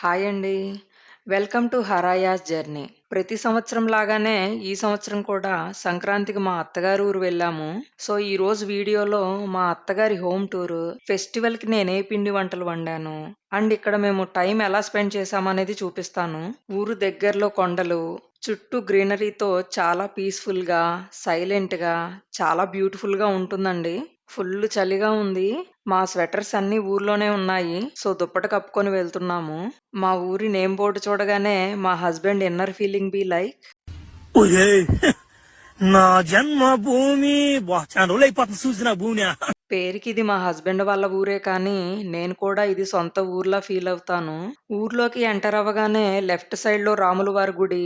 Hi అండి. Welcome to హరాయాస్ journey. ప్రతి సంవత్సరం లాగానే ఈ సంవత్సరం కూడా సంక్రాంతికి మా అత్తగారి ఊరు వెళ్ళాము. సో, ఈరోజు వీడియోలో మా అత్తగారి హోమ్ టూరు, ఫెస్టివల్‌కి నేనే పిండి వంటలు వండాను, అండ్ ఇక్కడ మేము టైం ఎలా స్పెండ్ చేశామనేది చూపిస్తాను. ఊరు దగ్గరలో కొండలు, చుట్టూ గ్రీనరీతో చాలా పీస్‌ఫుల్‌గా, సైలెంట్‌గా, చాలా బ్యూటిఫుల్‌గా ఉంటుందండి. ఫుల్లు చలిగా ఉంది. మా స్వెటర్స్ అన్నీ ఊర్లోనే ఉన్నాయి. సో, దుప్పటి కప్పుకొని వెళ్తున్నాము. మా ఊరి నేమ్ బోర్డ్ చూడగానే మా husband inner feeling be like ఒరేయ్! నా జన్మభూమి చాలా రోజులైపోతుంది చూసి నా భూమిని. పేరుకిది మా హస్బెండ్ వాళ్ళ ఊరే కానీ, నేను కూడా ఇది సొంత ఊర్లా ఫీల్ అవుతాను. ఊర్లోకి ఎంటర్ అవ్వగానే లెఫ్ట్ సైడ్‌లో రాముల వారి గుడి,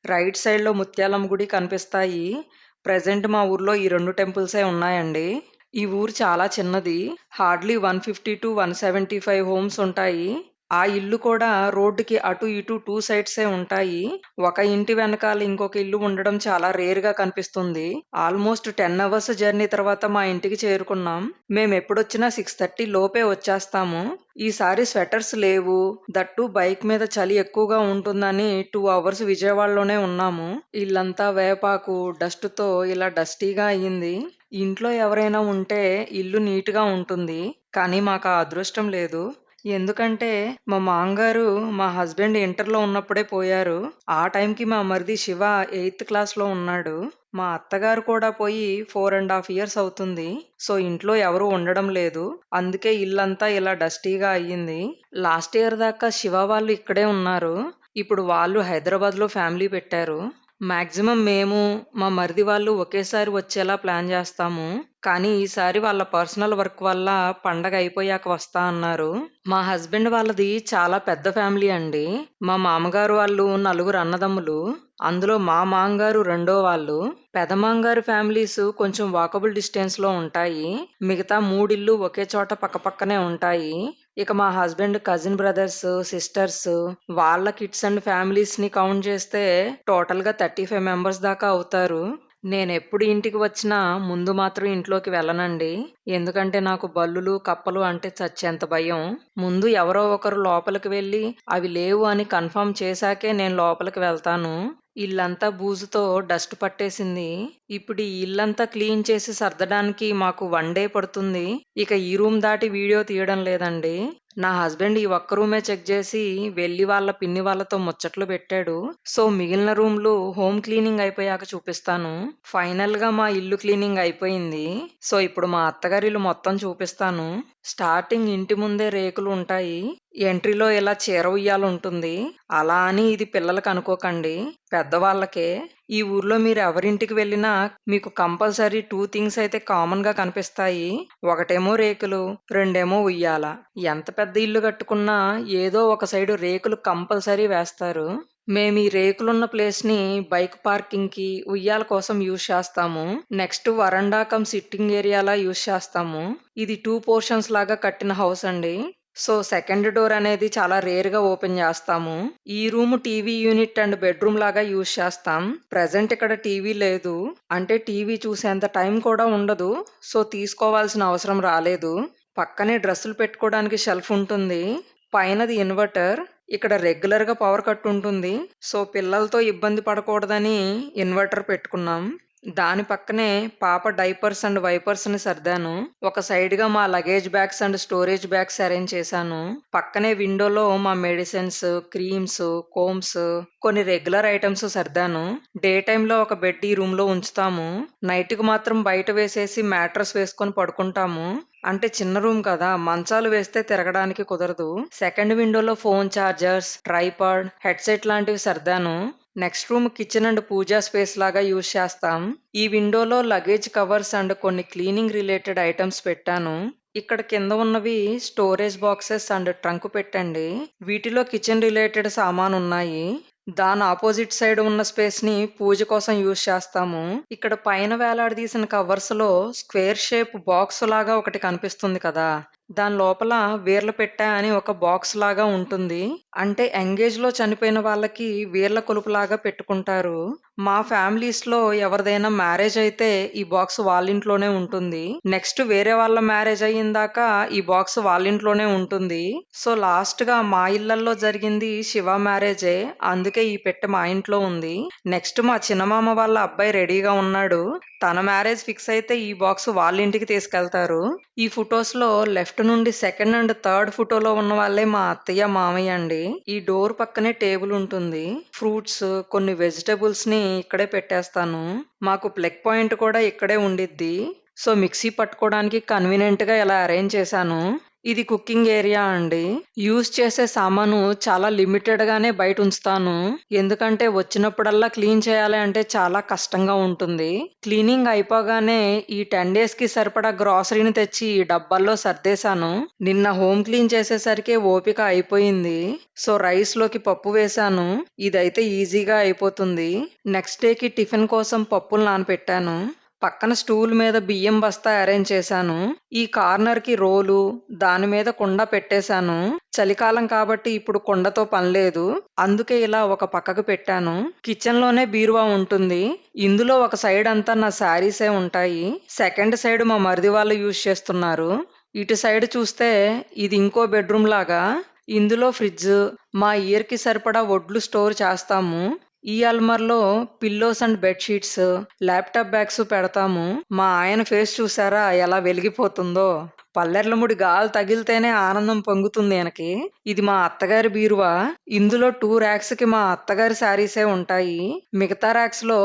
రైట్ సైడ్‌లో ముత్యాలమ్మ గుడి కనిపిస్తాయి. ప్రెజెంట్ మా ఊర్లో ఈ 2 టెంపుల్సే ఉన్నాయండి. ఈ ఊరు చాలా చిన్నది. హార్డ్‌లీ 150-175 హోమ్స్ ఉంటాయి. ఆ ఇల్లు కూడా రోడ్డుకి అటు ఇటు 2 సైడ్సే ఉంటాయి. ఒక ఇంటి వెనకాల ఇంకొక ఇల్లు ఉండడం చాలా రేర్‌గా కనిపిస్తుంది. ఆల్మోస్ట్ 10 అవర్స్ జర్నీ తర్వాత మా ఇంటికి చేరుకున్నాం. మేమెప్పుడొచ్చినా 6:30 లోపే వచ్చేస్తాము. ఈసారి స్వెటర్స్ లేవు. దట్ టూ బైక్ మీద చలి ఎక్కువగా ఉంటుందని 2 అవర్స్ విజయవాడలోనే ఉన్నాము. ఇల్లంతా వేపాకు, డస్ట్‌తో ఇలా డస్టీగా అయ్యింది. ఇంట్లో ఎవరైనా ఉంటే ఇల్లు నీట్‌గా ఉంటుంది. కానీ మాకా అదృష్టం లేదు. ఎందుకంటే మా మామగారు మా హస్బెండ్ ఇంటర్‌లో ఉన్నప్పుడే పోయారు. ఆ టైంకి మా మరిది శివ ఎయిత్ క్లాస్‌లో ఉన్నాడు. మా అత్తగారు కూడా పోయి 4 ½ ఇయర్స్ అవుతుంది. సో, ఇంట్లో ఎవరు ఉండడం లేదు. అందుకే ఇల్లంతా ఇలా డస్టీగా అయ్యింది. లాస్ట్ ఇయర్ దాకా శివ వాళ్ళు ఇక్కడే ఉన్నారు. ఇప్పుడు వాళ్ళు హైదరాబాద్‌లో ఫ్యామిలీ పెట్టారు. మాక్సిమం మేము, మా మరిది వాళ్ళు ఒకేసారి వచ్చేలా ప్లాన్ చేస్తాము. కానీ ఈసారి వాళ్ళ పర్సనల్ వర్క్ వల్ల పండగ అయిపోయాక వస్తా అన్నారు. మా హస్బెండ్ వాళ్ళది చాలా పెద్ద ఫ్యామిలీ అండి. మా మామగారు వాళ్ళు నలుగురు అన్నదమ్ములు. అందులో మా మామగారు రెండో వాళ్ళు. పెదమామగారు ఫ్యామిలీస్ కొంచెం వాకబుల్ డిస్టెన్స్‌లో ఉంటాయి. మిగతా 3 ఇళ్ళు ఒకే చోట పక్కపక్కనే ఉంటాయి. ఇక మా హస్బెండ్ కజిన్ బ్రదర్స్, సిస్టర్స్, వాళ్ళ కిడ్స్ అండ్ ఫ్యామిలీస్‌ని కౌంట్ చేస్తే టోటల్‌గా 35 మెంబర్స్ దాకా అవుతారు. నేనెప్పుడు ఇంటికి వచ్చినా ముందు మాత్రం ఇంట్లోకి వెళ్ళనండి. ఎందుకంటే నాకు బల్లులు, కప్పలు అంటే చచ్చేంత భయం. ముందు ఎవరో ఒకరు లోపలికి వెళ్లి అవి లేవు అని కన్ఫర్మ్ చేశాకే నేను లోపలికి వెళ్తాను. ఇల్లంతా బూజుతో డస్ట్ పట్టేసింది. ఇప్పుడు ఈ ఇల్లంతా క్లీన్ చేసి సర్దడానికి మాకు 1 డే పడుతుంది. ఇక ఈ రూమ్ దాటి వీడియో తీయడం లేదండి. నా హస్బెండ్ ఈ ఒక్క రూమే చెక్ చేసి వెళ్లి వాళ్ళ పిన్ని వాళ్ళతో ముచ్చట్లు పెట్టాడు. సో, మిగిలిన రూమ్‌లు హోమ్ క్లీనింగ్ అయిపోయాక చూపిస్తాను. ఫైనల్‌గా మా ఇల్లు క్లీనింగ్ అయిపోయింది. సో, ఇప్పుడు మా అత్తగారిల్లు మొత్తం చూపిస్తాను. స్టార్టింగ్ ఇంటి ముందే రేకులు ఉంటాయి. ఎంట్రీలో ఇలా చీర ఉయ్యాలుంటుంది. అలా అని ఇది పిల్లలకి అనుకోకండి. పెద్దవాళ్ళకే. ఈ ఊర్లో మీరు ఎవరింటికి వెళ్ళినా మీకు కంపల్సరీ 2 థింగ్స్ అయితే కామన్‌గా కనిపిస్తాయి. ఒకటేమో రేకులు, రెండేమో ఉయ్యాల. ఎంత పెద్ద ఇల్లు కట్టుకున్నా ఏదో ఒక సైడు రేకులు కంపల్సరీ వేస్తారు. మేమీ రేకులున్న ప్లేస్‌ని బైక్ పార్కింగ్‌కి, ఉయ్యాల కోసం యూజ్ చేస్తాము. నెక్స్ట్ వరండా కమ్ సిట్టింగ్ ఏరియాలా యూజ్ చేస్తాము. ఇది 2 పోర్షన్స్ లాగా కట్టిన హౌస్ అండి. సో, సెకండ్ డోర్ అనేది చాలా రేర్‌గా ఓపెన్ చేస్తాము. ఈ room TV unit and bedroom లాగా యూజ్ చేస్తాం. ప్రెజెంట్ ఇక్కడ టీవీ లేదు. అంటే టీవీ చూసేంత టైం కూడా ఉండదు. సో, తీసుకోవాల్సిన అవసరం రాలేదు. పక్కనే డ్రెస్సులు పెట్టుకోవడానికి షెల్ఫ్ ఉంటుంది. పైనది ఇన్వర్టర్. ఇక్కడ రెగ్యులర్‌గా పవర్ కట్ ఉంటుంది. సో, పిల్లలతో ఇబ్బంది పడకూడదని ఇన్వర్టర్ పెట్టుకున్నాం. దాని పక్కనే పాప డైపర్స్ అండ్ వైపర్స్‌ని సర్దాను. ఒక సైడ్‌గా మా luggage bags and storage bags arrange చేశాను. పక్కనే విండోలో మా మెడిసిన్స్, క్రీమ్స్, కోంబ్స్, కొన్ని రెగ్యులర్ ఐటెమ్స్ సర్దాను. డే టైమ్‌లో ఒక బెడ్ ఈ రూమ్‌లో ఉంచుతాము. నైట్‌కి మాత్రం బయట వేసేసి మ్యాట్రెస్ వేసుకొని పడుకుంటాము. అంటే చిన్న రూమ్ కదా! మంచాలు వేస్తే తిరగడానికి కుదరదు. సెకండ్ విండోలో ఫోన్ చార్జర్స్, ట్రైపాడ్, హెడ్‌సెట్ లాంటివి సర్దాను. Next room kitchen and puja space లాగా యూజ్ చేస్తాం. ఈ విండోలో లగేజ్ కవర్స్ అండ్ కొన్ని క్లీనింగ్ రిలేటెడ్ ఐటమ్స్ పెట్టాను. ఇక్కడ కింద ఉన్నవి స్టోరేజ్ బాక్సెస్ అండ్ ట్రంక్ పెట్టండి. వీటిలో కిచెన్ రిలేటెడ్ సామానున్నాయి. దాని ఆపోజిట్ సైడ్ ఉన్న స్పేస్ ని పూజ కోసం యూజ్ చేస్తాము. ఇక్కడ పైన వేలాడదీసిన కవర్స్ లో స్క్వేర్ షేప్ బాక్స్ లాగా ఒకటి కనిపిస్తుంది కదా! దాని లోపల వీర్ల పెట్టె అని ఒక బాక్స్ లాగా ఉంటుంది. అంటే ఎంగేజ్‌లో చనిపోయిన వాళ్ళకి వీర్ల కొలుపులాగా పెట్టుకుంటారు. మా ఫ్యామిలీస్‌లో ఎవరిదైనా మ్యారేజ్ అయితే ఈ బాక్స్ వాళ్ళింట్లోనే ఉంటుంది. నెక్స్ట్ వేరే వాళ్ళ మ్యారేజ్ అయ్యిందాక ఈ బాక్స్ వాళ్ళింట్లోనే ఉంటుంది. సో, లాస్ట్‌గా మా ఇళ్లల్లో జరిగింది శివ మ్యారేజే. అందుకే ఈ పెట్టె మా ఇంట్లో ఉంది. నెక్స్ట్ మా చిన్నమామ వాళ్ళ అబ్బాయి రెడీగా ఉన్నాడు. తన మ్యారేజ్ ఫిక్స్ అయితే ఈ బాక్స్ వాళ్ళింటికి తీసుకెళ్తారు. ఈ ఫోటోస్‌లో లెఫ్ట్ నుండి సెకండ్ అండ్ థర్డ్ ఫోటోలో ఉన్న వాళ్ళే మా అత్తయ్య, మామయ్య అండి. ఈ డోర్ పక్కనే టేబుల్ ఉంటుంది. ఫ్రూట్స్, కొన్ని వెజిటబుల్స్‌ని ఇక్కడే పెట్టేస్తాను. మాకు ప్లగ్ పాయింట్ కూడా ఇక్కడే ఉండిద్ది. సో, మిక్సీ పట్టుకోవడానికి కన్వీనియంట్‌గా ఇలా అరేంజ్ చేశాను. ఇది కుకింగ్ ఏరియా అండి. యూజ్ చేసే సామాను చాలా లిమిటెడ్‌గానే బయటుంచుతాను. ఎందుకంటే వచ్చినప్పుడల్లా క్లీన్ చేయాలి అంటే చాలా కష్టంగా ఉంటుంది. క్లీనింగ్ అయిపోగానే ఈ 10 డేస్‌కి సరిపడా గ్రాసరీని తెచ్చి ఈ డబ్బాల్లో సర్దేశాను. నిన్న హోమ్ క్లీన్ చేసేసరికే ఓపిక అయిపోయింది. సో, రైస్‌లోకి పప్పు వేశాను. ఇదైతే ఈజీగా అయిపోతుంది. నెక్స్ట్ డేకి టిఫిన్ కోసం పప్పులు నానపెట్టాను. పక్కన స్టూల్ మీద బియ్యం బస్తా అరేంజ్ చేశాను. ఈ కార్నర్‌కి రోలు, దాని మీద కుండ పెట్టేశాను. చలికాలం కాబట్టి ఇప్పుడు కుండతో పనిలేదు. అందుకే ఇలా ఒక పక్కకు పెట్టాను. కిచెన్‌లోనే బీరువా ఉంటుంది. ఇందులో ఒక సైడ్ అంతా నా శారీసే ఉంటాయి. సెకండ్ సైడ్ మా మరిది వాళ్ళు యూజ్ చేస్తున్నారు. ఇటు సైడ్ చూస్తే ఇది ఇంకో బెడ్‌రూమ్ లాగా. ఇందులో ఫ్రిడ్జ్, మా ఇయర్‌కి సరిపడా వడ్లు స్టోర్ చేస్తాము. ఈ అల్మార్‌లో pillows and bed sheets, laptop bags పెడతాము. మా ఆయన ఫేస్ చూసారా ఎలా వెలిగిపోతుందో! పల్లెర్లముడి గాలి తగిలితేనే ఆనందం పొంగుతుంది ఈయనకి. ఇది మా అత్తగారి బీరువా. ఇందులో 2 ర్యాక్స్‌కి మా అత్తగారి శారీసే ఉంటాయి. మిగతా ర్యాక్స్‌లో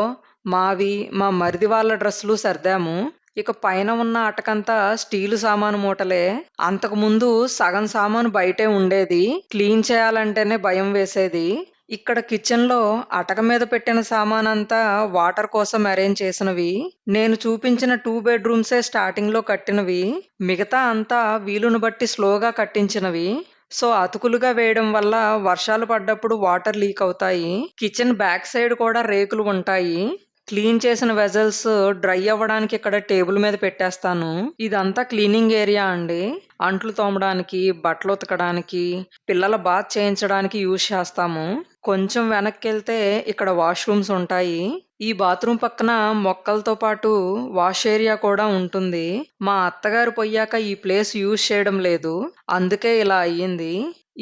మావి, మా మరిది వాళ్ళ డ్రెస్సులు సర్దాము. ఇక పైన ఉన్న అటకంతా స్టీలు సామాను మూటలే. అంతకుముందు సగం సామాను బయటే ఉండేది. క్లీన్ చేయాలంటేనే భయం వేసేది. ఇక్కడ కిచెన్‌లో అటక మీద పెట్టిన సామానంతా వాటర్ కోసం అరేంజ్ చేసినవి. నేను చూపించిన 2 బెడ్‌రూమ్సే స్టార్టింగ్‌లో కట్టినవి. మిగతా అంతా వీలుని బట్టి స్లోగా కట్టించినవి. సో, అతుకులుగా వేయడం వల్ల వర్షాలు పడ్డప్పుడు వాటర్ లీక్ అవుతాయి. కిచెన్ బ్యాక్ సైడ్ కూడా రేకులు ఉంటాయి. క్లీన్ చేసిన వెజల్స్ డ్రై అవ్వడానికి ఇక్కడ టేబుల్ మీద పెట్టేస్తాను. ఇదంతా క్లీనింగ్ ఏరియా అండి. అంట్లు తోమడానికి, బట్టలు ఉతకడానికి, పిల్లల బాత్ చేయించడానికి యూజ్ చేస్తాము. కొంచెం వెనక్కెళ్తే ఇక్కడ వాష్‌రూమ్స్ ఉంటాయి. ఈ బాత్రూమ్ పక్కన మొక్కలతో పాటు వాష్ ఏరియా కూడా ఉంటుంది. మా అత్తగారు పొయ్యాక ఈ ప్లేస్ యూజ్ చేయడం లేదు. అందుకే ఇలా అయ్యింది.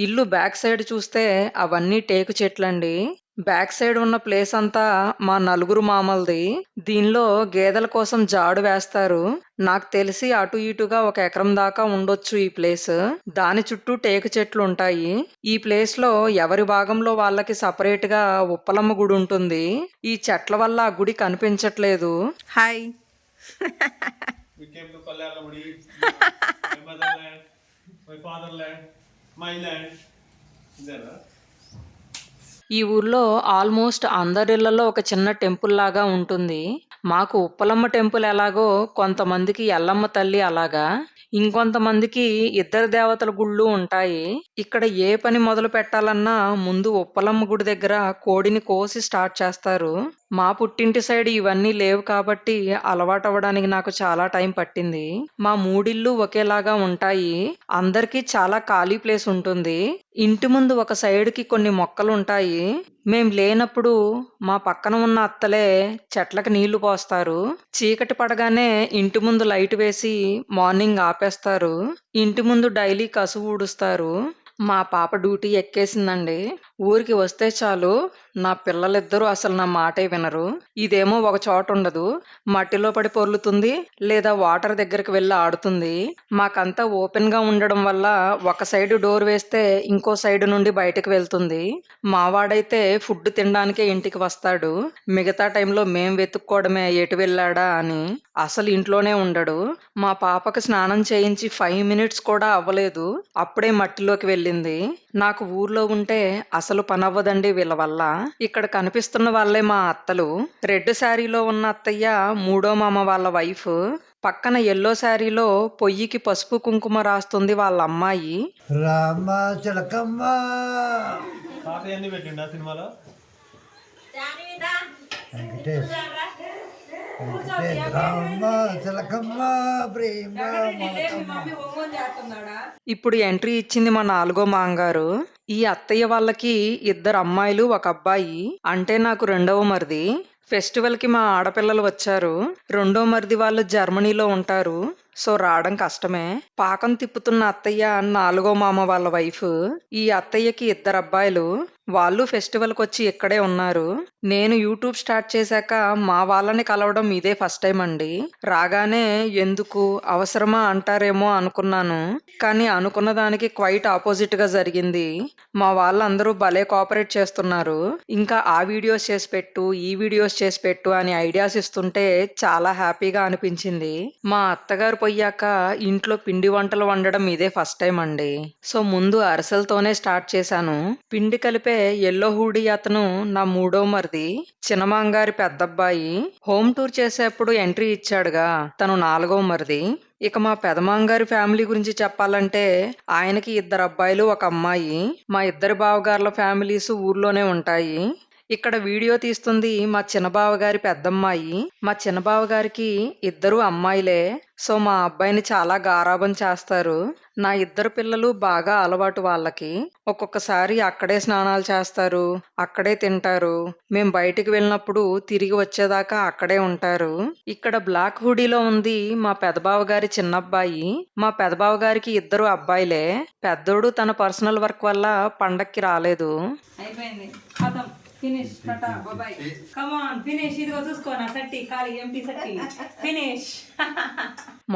ఇల్లు బ్యాక్ సైడ్ చూస్తే అవన్నీ టేకు చెట్లండి. బ్యాక్ సైడ్ ఉన్న ప్లేస్ అంతా మా నలుగురు మామలది. దీనిలో గేదెల కోసం జాడు వేస్తారు. నాకు తెలిసి అటు ఇటుగా 1 ఎకరం దాకా ఉండొచ్చు ఈ ప్లేస్. దాని చుట్టూ టేకు చెట్లుంటాయి. ఈ ప్లేస్‌లో ఎవరి భాగంలో వాళ్ళకి సెపరేట్‌గా ఉప్పలమ్మ గుడి ఉంటుంది. ఈ చెట్ల వల్ల ఆ గుడి కనిపించట్లేదు. Hi. We came to Kalyanamudi, my motherland, my fatherland, my land. ఇదేనా? ఈ ఊర్లో ఆల్మోస్ట్ అందరిళ్లలో ఒక చిన్న టెంపుల్ లాగా ఉంటుంది. మాకు ఉప్పలమ్మ టెంపుల్ ఎలాగో కొంతమందికి ఎల్లమ్మ తల్లి అలాగా. ఇంకొంతమందికి ఇద్దరు దేవతల గుళ్ళు ఉంటాయి. ఇక్కడ ఏ పని మొదలు పెట్టాలన్నా ముందు ఉప్పలమ్మ గుడి దగ్గర కోడిని కోసి స్టార్ట్ చేస్తారు. మా పుట్టింటి సైడ్ ఇవన్నీ లేవు కాబట్టి అలవాటవ్వడానికి నాకు చాలా టైం పట్టింది. మా మూడిళ్ళు ఒకేలాగా ఉంటాయి. అందరికీ చాలా ఖాళీ ప్లేస్ ఉంటుంది. ఇంటి ముందు ఒక సైడ్‌కి కొన్ని మొక్కలుంటాయి. మేం లేనప్పుడు మా పక్కన ఉన్న అత్తలే చెట్లకి నీళ్లు పోస్తారు. చీకటి పడగానే ఇంటి ముందు లైట్ వేసి మార్నింగ్ ఆపేస్తారు. ఇంటి ముందు డైలీ కసువు ఊడుస్తారు. మా పాప డ్యూటీ ఎక్కేసిందండి. ఊరికి వస్తే చాలు నా పిల్లలిద్దరూ అసలు నా మాటే వినరు. ఇదేమో ఒక చోట ఉండదు. మట్టిలో పడి పొర్లుతుంది లేదా వాటర్ దగ్గరికి వెళ్ళి ఆడుతుంది. మాకంతా ఓపెన్‌గా ఉండడం వల్ల ఒక సైడ్ డోర్ వేస్తే ఇంకో సైడ్ నుండి బయటకి వెళ్తుంది. మావాడైతే ఫుడ్ తినడానికే ఇంటికి వస్తాడు. మిగతా టైంలో మేం వెతుక్కోవడమే ఎటు వెళ్ళాడా అని. అసలు ఇంట్లోనే ఉండడు. మా పాపకి స్నానం చేయించి 5 మినిట్స్ కూడా అవ్వలేదు. అప్పుడే మట్టిలోకి వెళ్ళింది. నాకు ఊర్లో ఉంటే అసలు పనవ్వదండి వీళ్ళ వల్ల. ఇక్కడ కనిపిస్తున్న వాళ్ళే మా అత్తలు. రెడ్ శారీలో ఉన్న అత్తయ్య మూడో మామ వాళ్ళ వైఫ్. పక్కన యెల్లో శారీలో పొయ్యికి పసుపు కుంకుమ రాస్తుంది వాళ్ళ అమ్మాయి. రామ చిలకమ్మ తాతయ్య అన్ని పెట్టిండు ఆ సినిమాలో. వెంకటేష్ రామ చిలకమ్మ ప్రేమ ఇప్పుడు ఎంట్రీ ఇచ్చింది మా 4గో మాంగారు. ఈ అత్తయ్య వాళ్ళకి 2 అమ్మాయిలు, 1 అబ్బాయి. అంటే నాకు రెండవ మరిది. ఫెస్టివల్‌కి మా ఆడపిల్లలు వచ్చారు. రెండో మరిది వాళ్ళు జర్మనీలో ఉంటారు. సో రావడం కష్టమే. పాకం తిప్పుతున్న అత్తయ్య 4గో మామ వాళ్ళ వైఫ్. ఈ అత్తయ్యకి 2 అబ్బాయిలు. వాళ్ళు ఫెస్టివల్‌కొచ్చి ఇక్కడే ఉన్నారు. నేను యూట్యూబ్ స్టార్ట్ చేశాక మా వాళ్ళని కలవడం ఇదే ఫస్ట్ టైం అండి. రాగానే ఎందుకు, అవసరమా అంటారేమో అనుకున్నాను. కానీ అనుకున్న దానికి క్వైట్ ఆపోజిట్‌గా జరిగింది. మా వాళ్ళందరూ భలే కోఆపరేట్ చేస్తున్నారు. ఇంకా ఆ వీడియోస్ చేసి పెట్టు, ఈ వీడియోస్ చేసి పెట్టు అని ఐడియాస్ ఇస్తుంటే చాలా హ్యాపీగా అనిపించింది. మా అత్తగారు పొయ్యాక ఇంట్లో పిండి వంటలు వండడం ఇదే ఫస్ట్ టైం అండి. సో ముందు అరిసెలతోనే స్టార్ట్ చేశాను. పిండి కలిపే యెల్లో హూడీ అతను నా 3వ మరిది, చిన్నమాంగారి పెద్దబ్బాయి. హోమ్ టూర్ చేసేప్పుడు ఎంట్రీ ఇచ్చాడుగా, తను 4గవ మరిది. ఇక మా పెదమాంగారి ఫ్యామిలీ గురించి చెప్పాలంటే ఆయనకి 2 అబ్బాయిలు, 1 అమ్మాయి. మా ఇద్దరి బావగార్ల ఫ్యామిలీస్ ఊర్లోనే ఉంటాయి. ఇక్కడ వీడియో తీస్తుంది మా చిన్నబావగారి పెద్దమ్మాయి. మా చిన్నబావగారికి 2 అమ్మాయిలే. సో మా అబ్బాయిని చాలా గారాబం చేస్తారు. నా 2 పిల్లలు బాగా అలవాటు వాళ్ళకి. ఒక్కొక్కసారి అక్కడే స్నానాలు చేస్తారు, అక్కడే తింటారు. మేం బయటికి వెళ్ళినప్పుడు తిరిగి వచ్చేదాకా అక్కడే ఉంటారు. ఇక్కడ బ్లాక్ హుడీలో ఉంది మా పెదబావగారి చిన్నబ్బాయి. మా పెదబావగారికి 2 అబ్బాయిలే. పెద్దోడు తన పర్సనల్ వర్క్ వల్ల పండక్కి రాలేదు. అయిపోయింది, ఖతం, finish, ta-ta, bye. Come on, finish. ఇదిగో చూసుకో నా సట్టి, ఖాళీ ఎంటీ సట్టి, ఫినిష్.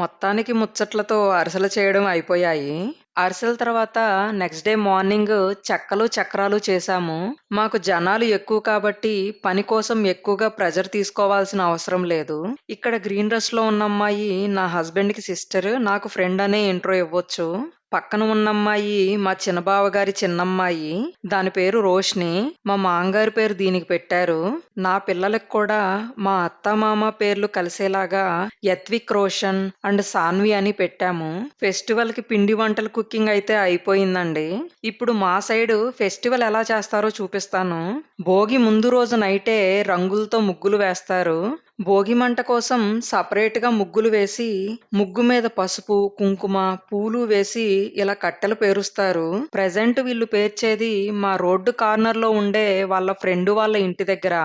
మొత్తానికి ముచ్చట్లతో అరిసెలు చేయడం అయిపోయాయి. అరిసెల తర్వాత నెక్స్ట్ డే మార్నింగ్ చెక్కలు, చక్రాలు చేశాము. మాకు జనాలు ఎక్కువ కాబట్టి పని కోసం ఎక్కువగా ప్రెజర్ తీసుకోవాల్సిన అవసరం లేదు. ఇక్కడ గ్రీన్ డ్రెస్ లో ఉన్న అమ్మాయి నా హస్బెండ్ కి సిస్టర్, నాకు ఫ్రెండ్ అనే ఇంట్రో ఇవ్వచ్చు. పక్కన ఉన్న అమ్మాయి మా చిన్నబావగారి చిన్నమ్మాయి. దాని పేరు రోష్ని. మా మాంగారి పేరు దీనికి పెట్టారు. నా పిల్లలకు కూడా మా అత్త మామ పేర్లు కలిసేలాగా యత్విక్ రోషన్ అండ్ సాన్వి అని పెట్టాము. ఫెస్టివల్ కి పిండి వంటల కుకింగ్ అయితే అయిపోయిందండి. ఇప్పుడు మా సైడ్ ఫెస్టివల్ ఎలా చేస్తారో చూపిస్తాను. భోగి ముందు రోజు నైటే రంగులతో ముగ్గులు వేస్తారు. భోగి మంట కోసం సపరేట్ గా ముగ్గులు వేసి, ముగ్గు మీద పసుపు, కుంకుమ, పూలు వేసి ఇలా కట్టెలు పేరుస్తారు. ప్రెజెంట్ వీళ్ళు పేర్చేది మా రోడ్డు కార్నర్ లో ఉండే వాళ్ళ ఫ్రెండ్ వాళ్ళ ఇంటి దగ్గర.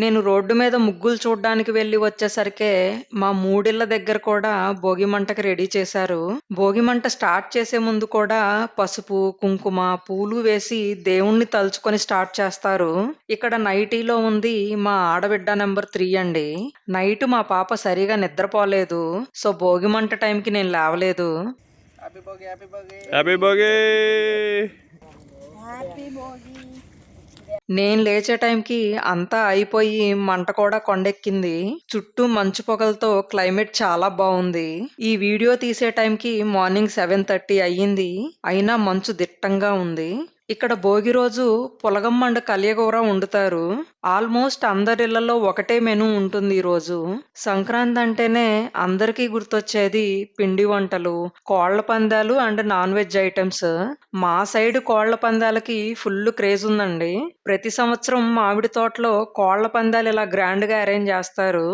నేను రోడ్డు మీద ముగ్గులు చూడ్డానికి వెళ్లి వచ్చేసరికే మా 3 ఇళ్ల దగ్గర కూడా భోగి మంటకి రెడీ చేశారు. భోగి మంట స్టార్ట్ చేసే ముందు కూడా పసుపు, కుంకుమ, పూలు వేసి దేవుణ్ణి తలుచుకొని స్టార్ట్ చేస్తారు. ఇక్కడ నైటీలో ఉంది మా ఆడబిడ్డ నెంబర్ 3 అండి. నైట్ మా పాప సరిగా నిద్రపోలేదు. సో భోగి మంట టైంకి నేను లేవలేదు. హ్యాపీ భోగి. నేను లేచే టైంకి అంతా అయిపోయి మంట కూడా కొండెక్కింది. చుట్టూ మంచు పొగలతో క్లైమేట్ చాలా బాగుంది. ఈ వీడియో తీసే టైంకి మార్నింగ్ 7:30 అయ్యింది. అయినా మంచు దిట్టంగా ఉంది. ఇక్కడ భోగి రోజు పులగం అండ్ కలియగూర వండుతారు. ఆల్మోస్ట్ అందరిళ్లలో ఒకటే మెనూ ఉంటుంది ఈ రోజు. సంక్రాంతి అంటేనే అందరికీ గుర్తొచ్చేది పిండి వంటలు, కోళ్ల పందాలు అండ్ నాన్ వెజ్ ఐటమ్స్. మా సైడ్ కోళ్ల పందాలకి ఫుల్ క్రేజ్ ఉందండి. ప్రతి సంవత్సరం మామిడి తోటలో కోళ్ల పందాలు ఇలా గ్రాండ్ గా అరేంజ్ చేస్తారు.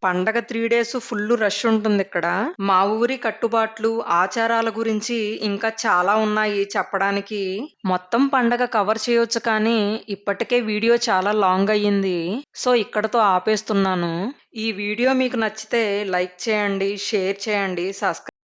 పండగ 3 days ఫుల్ రష్ ఉంటుంది ఇక్కడ. మా ఊరి కట్టుబాట్లు, ఆచారాల గురించి ఇంకా చాలా ఉన్నాయి చెప్పడానికి. మొత్తం పండగ కవర్ చేయొచ్చు కానీ ఇప్పటికే వీడియో చాలా లాంగ్ అయ్యింది. సో ఇక్కడతో ఆపేస్తున్నాను. ఈ వీడియో మీకు నచ్చితే లైక్ చేయండి, షేర్ చేయండి, సబ్స్క్రైబ్